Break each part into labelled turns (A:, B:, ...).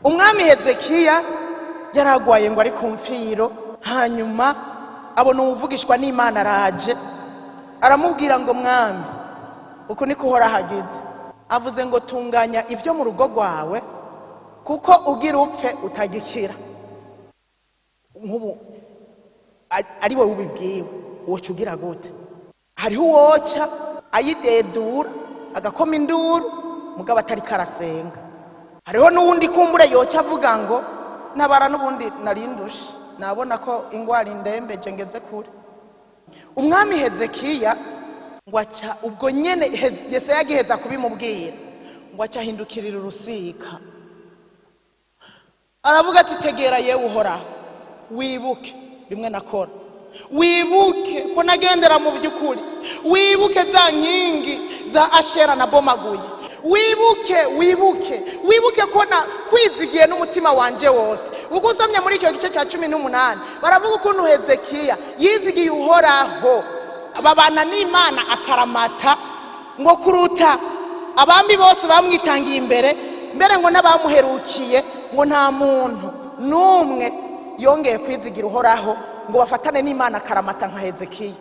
A: umwami Hezekiya yaragwaye ngo ari ku mfiro, hanyuma abona umuvugishwa n'Imana araje aramubwira ngo mwami uko niko uhora hagize, avuze ngo tunganya ibyo mu rugo rwawe kuko ugira upfe utagikira. Nk'ubu ari wowe ubibwiwe woca ugira gute? Hariho uwoca ayidedura agakoma induru mugabo atari karasenga, hariho n'uwundi kumbure yoca avuga ngo nabara n'ubundi narindushe nabona ko ingwara indembeje ngeze kure. Umwami Hezekiya ngo aca ubwo nyene Yesaya agiheza kubimubwira ngo aca ahindukirira urusika aravuga ati tegera yewe uhoraho, wibuke rimwe nakora, wibuke ko nagendera mu by'ukuri, wibuke za nkingi za Ashera na bomaguye, wibuke ko na kwizigiye n'umutima wanje wose. Ubwo usomye muri icyo gice cya 18 baravuga ukuntu Hezekiya yizigiye uhoraho, babana n'Imana akaramata ngo kuruta abami bose bamwitangiye imbere, mbere ngo n'abamuherukiye ngo nta muntu n'umwe yongeye kwizigira uhoraho ngo bafatane n'Imana akaramata nka Hezekiya.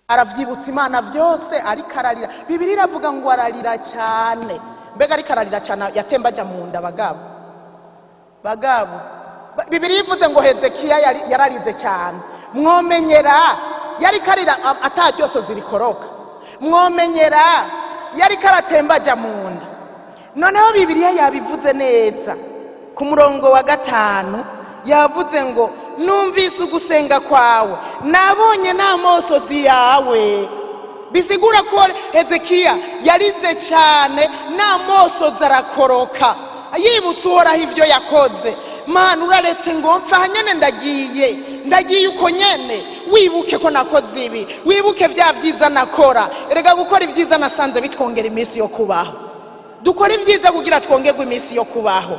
A: Aravyibutsa Imana vyose ariko ararira. Bibiliya iravuga ngo ararira cyane. Mbega ariko ararira cyane yatemba aja mu nda bagabo. Bibiliya ivuze ngo Hezekiya yararize cyane. Mwomenyera yari karira ataryose zirikoroka, mwomenyera yari karatemba aja mu nda. Noneho Bibiliya yabivuze neza ku murongo wa 5 yavuze ngo numvise ugusenga kwawe, nabonye n'amosozi yawe. Bisigura ko Hezekiya yarize cyane n'amosozi arakoroka yibutse uhoraho ivyo yakoze. Mana uraretse ngo mpfa nyene ndagiye uko nyene, wibuke ko nakoze ibi, wibuke vya vyiza nakora. Erega gukora ivyiza nasanze bitwongera iminsi yo kubaho, dukora ivyiza kugira twongerwe iminsi yo kubaho.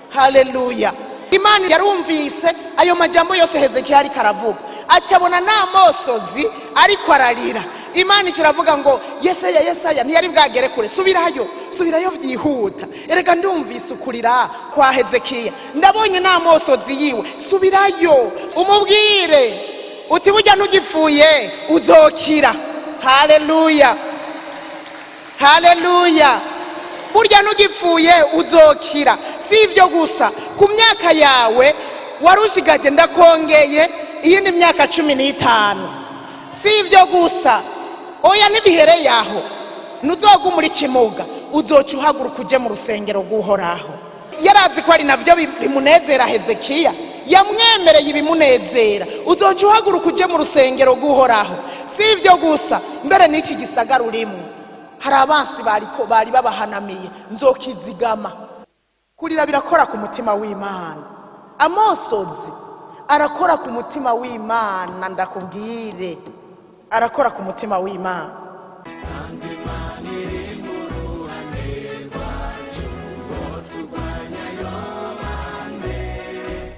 A: Haleluya. Imana yarumvise ayo majambo yose Hezekiya ariko aravuga, acabona n'amosozi ariko ararira. Imana ikiravuga ngo Yesaya ntiyari bwagere kure, subirayo vyihuta. Erega ndumvise ukurira kwa Hezekiya, ndabonye n'amosozi yiwe, subirayo umubwire uti burya ntugipfuye uzokira. Haleluya, haleluya. Burya ntugipfuye uzokira. Si ivyo gusa, ku myaka yawe warushigaje ndakongeye iyindi myaka 15. Si ivyo gusa, oya nibihereye aho ntuzogumura ikimuga, uzoca uhaguruka uje mu rusengero rw'uhoraho. Yarazi ko ari navyo bimunezera Hezekiya, yamwemereye ibimunezera, uzoca uhaguruka uje mu rusengero rw'uhoraho. Si ivyo gusa, mbere n'iki gisagara urimo hari abansi bari babahanamiye, nzokizigama. Kurira birakora ku mutima w'Imana, amosozi arakora ku mutima w'Imana. Ndakubwire arakora ku mutima w'Imana.